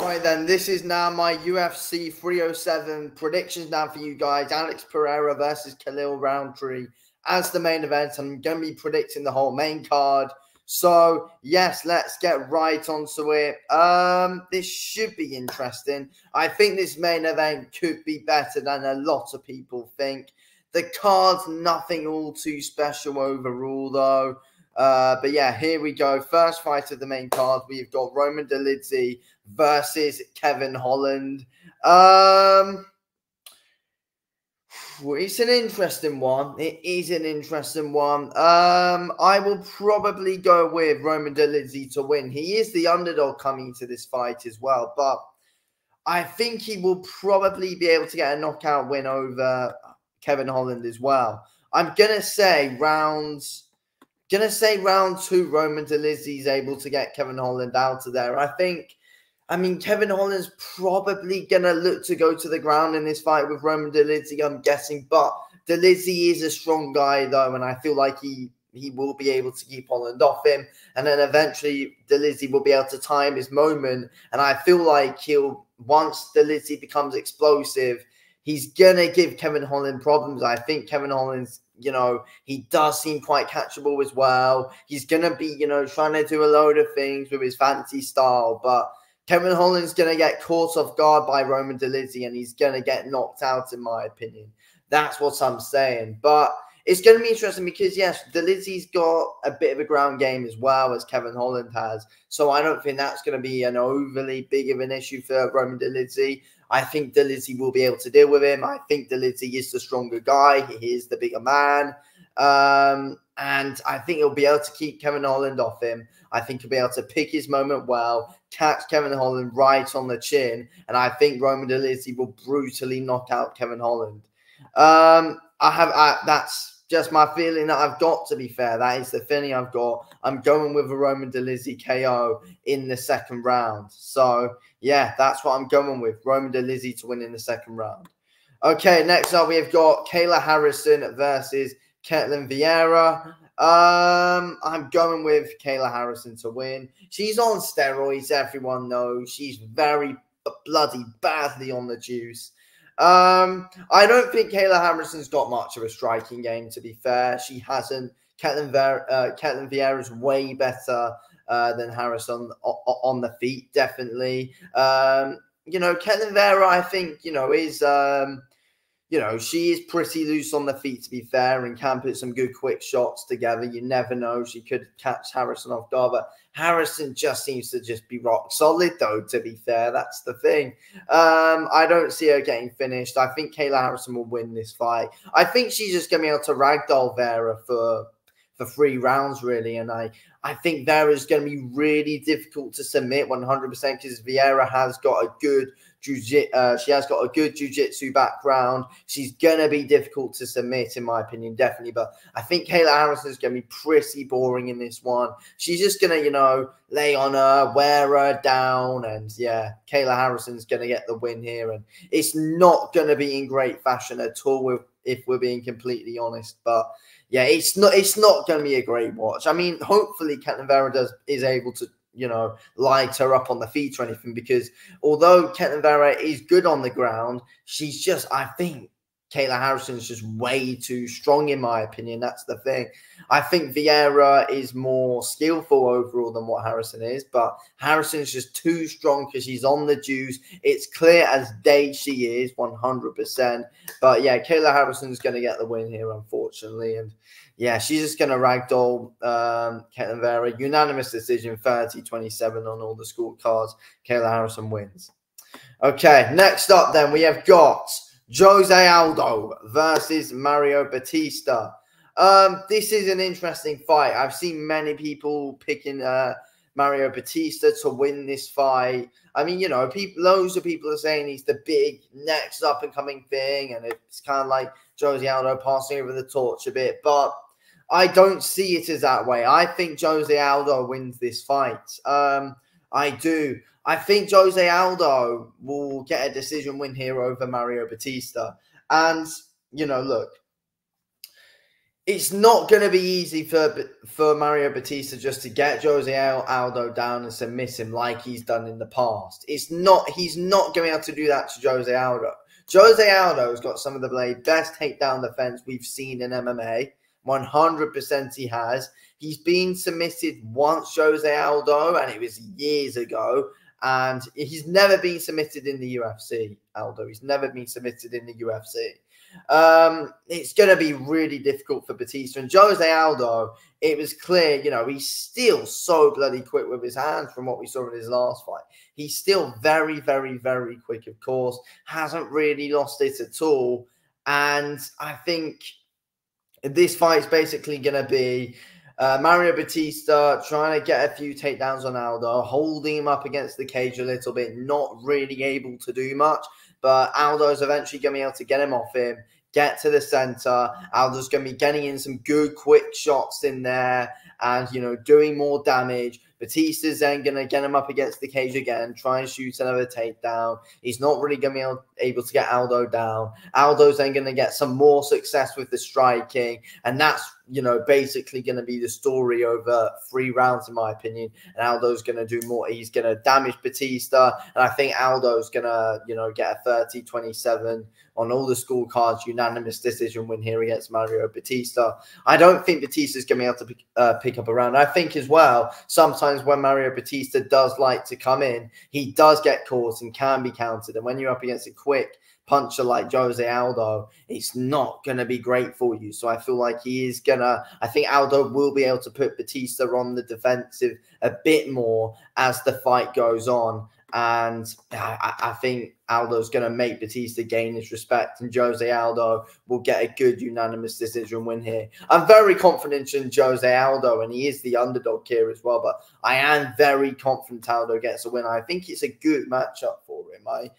Right then, this is now my UFC 307 predictions now for you guys. Alex Pereira versus Khalil Rountree as the main event. I'm going to be predicting the whole main card. So, yes, let's get right onto it. This should be interesting. I think this main event could be better than a lot of people think. The card's nothing all too special overall, though. But yeah, here we go. First fight of the main card. We've got Roman Dolidze versus Kevin Holland. It's an interesting one. It is an interesting one. I will probably go with Roman Dolidze to win. He is the underdog coming to this fight as well, but I think he will probably be able to get a knockout win over Kevin Holland as well. I'm gonna say round two, Roman Dolidze is able to get Kevin Holland out of there. I mean, Kevin Holland's probably going to look to go to the ground in this fight with Roman Dolidze, I'm guessing. But Dolidze is a strong guy, though, and I feel like he will be able to keep Holland off him. And then eventually Dolidze will be able to time his moment. And I feel like once Dolidze becomes explosive, he's going to give Kevin Holland problems. I think Kevin Holland's, he does seem quite catchable as well. He's going to be, trying to do a load of things with his fancy style. But Kevin Holland's going to get caught off guard by Roman Dolidze and he's going to get knocked out, in my opinion. That's what I'm saying. But it's going to be interesting because, yes, Dolidze's got a bit of a ground game as well as Kevin Holland has. So I don't think that's going to be an overly big of an issue for Roman Dolidze. I think Dolidze will be able to deal with him. I think Dolidze is the stronger guy. He is the bigger man. And I think he'll be able to keep Kevin Holland off him. I think he'll be able to pick his moment well, catch Kevin Holland right on the chin. And I think Roman Dolidze will brutally knock out Kevin Holland. That's just my feeling that I've got, to be fair. That is the feeling I've got. I'm going with a Roman Dolidze KO in the second round. So, yeah, that's what I'm going with. Roman Dolidze to win in the second round. Okay, next up, we've got Kayla Harrison versus Katlyn Vera. I'm going with Kayla Harrison to win. She's on steroids, everyone knows. She's very bloody badly on the juice. I don't think Kayla Harrison's got much of a striking game, to be fair. She hasn't. Katlyn Vieira's way better than Harrison on the feet, definitely. Katlyn Vera, I think, is she is pretty loose on the feet, to be fair, and can put some good quick shots together. You never know. She could catch Harrison off guard, but Harrison just seems to just be rock solid, though, to be fair. That's the thing. I don't see her getting finished. I think Kayla Harrison will win this fight. I think she's just going to be able to ragdoll Vera for 3 rounds, really, and I think Vera's going to be really difficult to submit 100% because Vera has got a good jiu-jitsu background. She's going to be difficult to submit, in my opinion, definitely. But I think Kayla Harrison is going to be pretty boring in this one. She's just going to, lay on her, wear her down. And, yeah, Kayla Harrison's going to get the win here. And it's not going to be in great fashion at all, if we're being completely honest. But, yeah, it's not going to be a great watch. I mean, hopefully Katlyn Vera is able to, light her up on the feet or anything, because although Katlyn Vera is good on the ground, she's just, I think Kayla Harrison's just way too strong, in my opinion. That's the thing. I think Vera is more skillful overall than what Harrison is, but Harrison's just too strong because she's on the juice. It's clear as day she is, 100%. But yeah, Kayla Harrison's going to get the win here, unfortunately. And yeah, she's just going to ragdoll Katlyn Vera. Unanimous decision, 30-27 on all the scorecards. Kayla Harrison wins. Okay, next up then, we have got Jose Aldo versus Mario Batista. This is an interesting fight. I've seen many people picking Mario Batista to win this fight. I mean, loads of people are saying he's the big next up-and-coming thing, and it's kind of like Jose Aldo passing over the torch a bit. But I don't see it as that way. I think Jose Aldo wins this fight. I do. I think Jose Aldo will get a decision win here over Mario Batista. And, look, it's not going to be easy for Mario Batista just to get Jose Aldo down and submit him like he's done in the past. He's not going to be able to do that to Jose Aldo. Jose Aldo has got some of the best takedown defense we've seen in MMA. 100% he has. He's been submitted once, Jose Aldo, and it was years ago. And he's never been submitted in the UFC, Aldo. He's never been submitted in the UFC. It's going to be really difficult for Batista. And Jose Aldo, it was clear, you know, he's still so bloody quick with his hands from what we saw in his last fight. He's still very, very, very quick, of course. Hasn't really lost it at all. And I think this fight's basically going to be Mario Batista trying to get a few takedowns on Aldo, holding him up against the cage a little bit, not really able to do much. But Aldo's eventually going to be able to get him off him, get to the center. Aldo's going to be getting in some good, quick shots in there and, you know, doing more damage. Batista's then going to get him up against the cage again, try and shoot another takedown. He's not really going to be able to get Aldo down. Aldo's then going to get some more success with the striking. And that's, you know, basically going to be the story over 3 rounds, in my opinion. And Aldo's going to do more. He's going to damage Batista. And I think Aldo's going to, you know, get a 30-27 on all the scorecards, unanimous decision win here against Mario Batista. I don't think Batista's going to be able to pick up a round. I think as well, sometimes when Mario Batista does like to come in, he does get caught and can be countered. And when you're up against a quick puncher like Jose Aldo, it's not going to be great for you. So I feel like he is going to, I think Aldo will be able to put Batista on the defensive a bit more as the fight goes on. And I think Aldo's going to make Batista gain his respect, and Jose Aldo will get a good unanimous decision win here. I'm very confident in Jose Aldo, and he is the underdog here as well. But I am very confident Aldo gets a win. I think it's a good matchup for him. I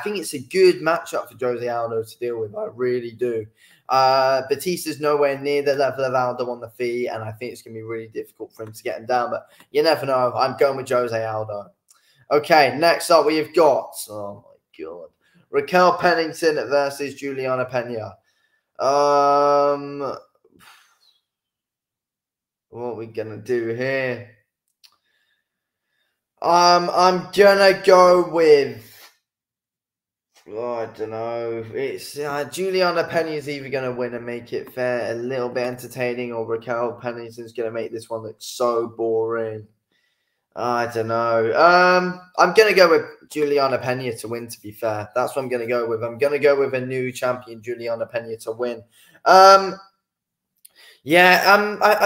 think it's a good matchup for Jose Aldo to deal with. I really do. Batista's nowhere near the level of Aldo on the feet, and I think it's going to be really difficult for him to get him down. But you never know. I'm going with Jose Aldo. Okay, next up we've got, oh my God, Raquel Pennington versus Juliana Pena. What are we going to do here? I'm going to go with, I don't know. It's Juliana Pena is either going to win and make it fair, a little bit entertaining, or Raquel Pennington's going to make this one look so boring. I don't know. I'm going to go with Juliana Pena to win, to be fair. That's what I'm going to go with. I'm going to go with a new champion, Juliana Pena, to win. I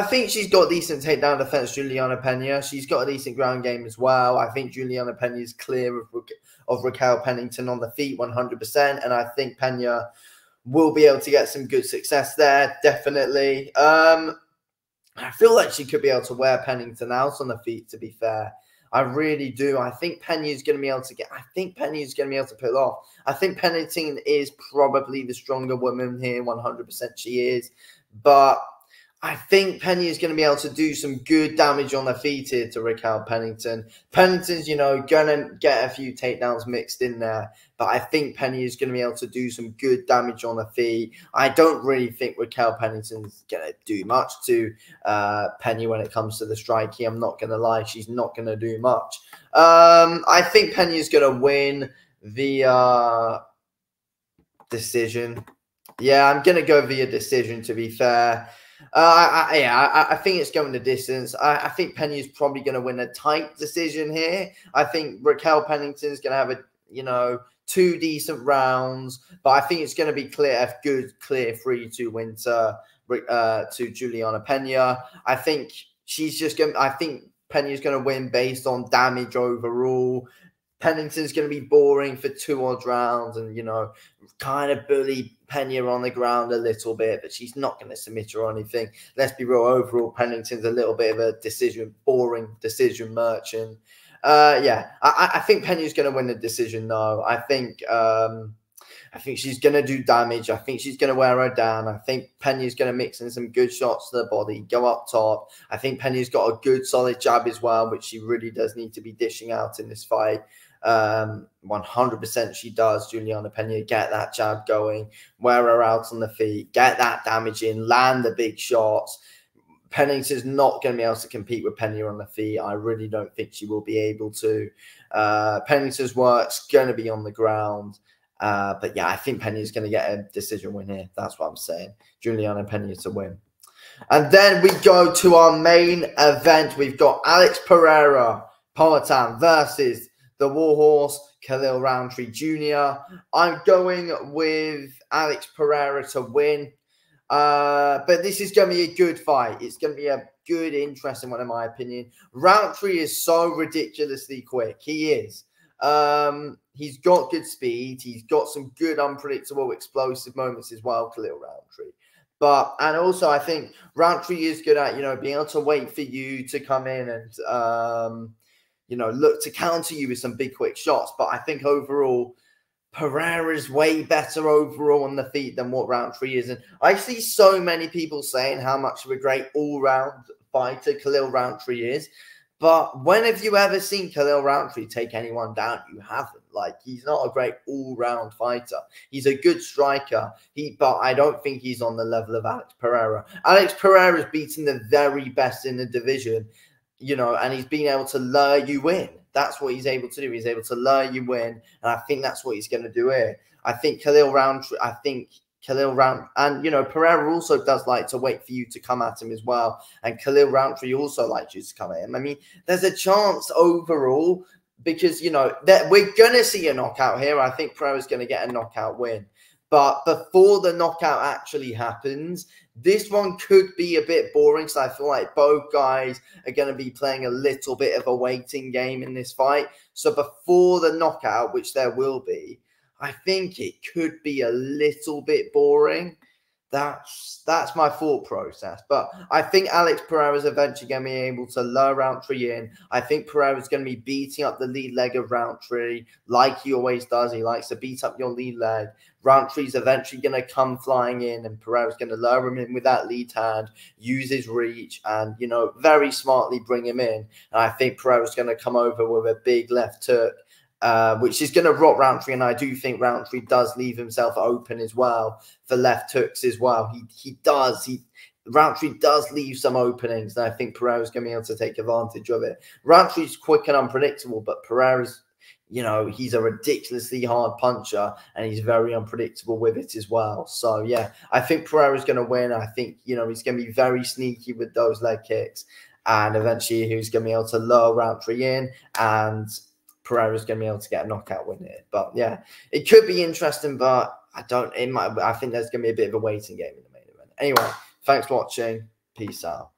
think she's got decent takedown defense, Juliana Pena. She's got a decent ground game as well. I think Juliana Pena is clear of Raquel Pennington on the feet 100%. And I think Pena will be able to get some good success there, definitely. I feel like she could be able to wear Pennington out on the feet, to be fair. I really do. I think Pena is going to be able to pull off. I think Pennington is probably the stronger woman here. 100% she is. But I think Pena is going to be able to do some good damage on the feet here to Raquel Pennington. Pennington's, you know, going to get a few takedowns mixed in there. But I think Pena is going to be able to do some good damage on the feet. I don't really think Raquel Pennington's going to do much to Pena when it comes to the striking. I'm not going to lie. She's not going to do much. I think Pena is going to win the decision. Yeah, I'm going to go via decision, to be fair. I think it's going the distance. I think Pena is probably going to win a tight decision here. I think Raquel Pennington is going to have a, 2 decent rounds, but I think it's going to be a good, clear 3-2 win to Juliana Pena. I think Pena is going to win based on damage overall. Pennington's going to be boring for 2 odd rounds and, kind of bully Pena on the ground a little bit, but she's not going to submit her or anything. Let's be real, overall, Pennington's a little bit of a boring decision merchant. I think Pena's going to win the decision, though. I think I think she's going to do damage. I think she's going to wear her down. I think Pena's going to mix in some good shots to the body, go up top. I think Pena's got a good solid jab as well, which she really does need to be dishing out in this fight. 100% she does. Juliana Pena, get that jab going, wear her out on the feet, get that damage in, land the big shots. Pennington's not going to be able to compete with Pena on the feet. I really don't think she will be able to. Pennington's work's going to be on the ground. But yeah, I think Pena's going to get a decision win here. That's what I'm saying. Juliana Pena to win. And then we go to our main event. We've got Alex Pereira, Pennington versus the Warhorse, Khalil Rountree Jr. I'm going with Alex Pereira to win. But this is going to be a good fight. It's going to be a good, interesting one, in my opinion. Rountree is so ridiculously quick. He is. He's got good speed. He's got some good, unpredictable, explosive moments as well, Khalil Rountree. And also, I think Rountree is good at, being able to wait for you to come in and, look to counter you with some big, quick shots. But I think overall, Pereira's way better overall on the feet than what Rountree is. And I see so many people saying how much of a great all-round fighter Khalil Rountree is. But when have you ever seen Khalil Rountree take anyone down? You haven't. He's not a great all-round fighter. He's a good striker. But I don't think he's on the level of Alex Pereira. Alex Pereira's beaten the very best in the division, and he's been able to lure you in. That's what he's able to do. He's able to lure you in, and I think that's what he's going to do here. I think Khalil Rountree, and Pereira also does like to wait for you to come at him as well. And Khalil Rountree also likes you to come at him. I mean, there's a chance overall because, that we're going to see a knockout here. I think Pereira's going to get a knockout win. But before the knockout actually happens, this one could be a bit boring. So I feel like both guys are going to be playing a little bit of a waiting game in this fight. So before the knockout, which there will be, I think it could be a little bit boring. That's my thought process. But I think Alex Pereira is eventually going to be able to lure Rountree in. I think Pereira is going to be beating up the lead leg of Rountree like he always does. He likes to beat up your lead leg. Rountree's eventually going to come flying in, and Pereira's going to lure him in with that lead hand, use his reach, and, very smartly bring him in. And I think Pereira's going to come over with a big left hook, which is going to rock Rountree, and I do think Rountree does leave himself open as well for left hooks as well. Rountree does leave some openings, and I think Pereira's going to be able to take advantage of it. Rountree's quick and unpredictable, but Pereira's, he's a ridiculously hard puncher, and he's very unpredictable with it as well. So, yeah, I think Pereira's going to win. I think, he's going to be very sneaky with those leg kicks, and eventually he's going to be able to lure Rountree in, and Pereira's going to be able to get a knockout win here. But yeah, it could be interesting, but I think there's going to be a bit of a waiting game in the main event. Anyway, thanks for watching. Peace out.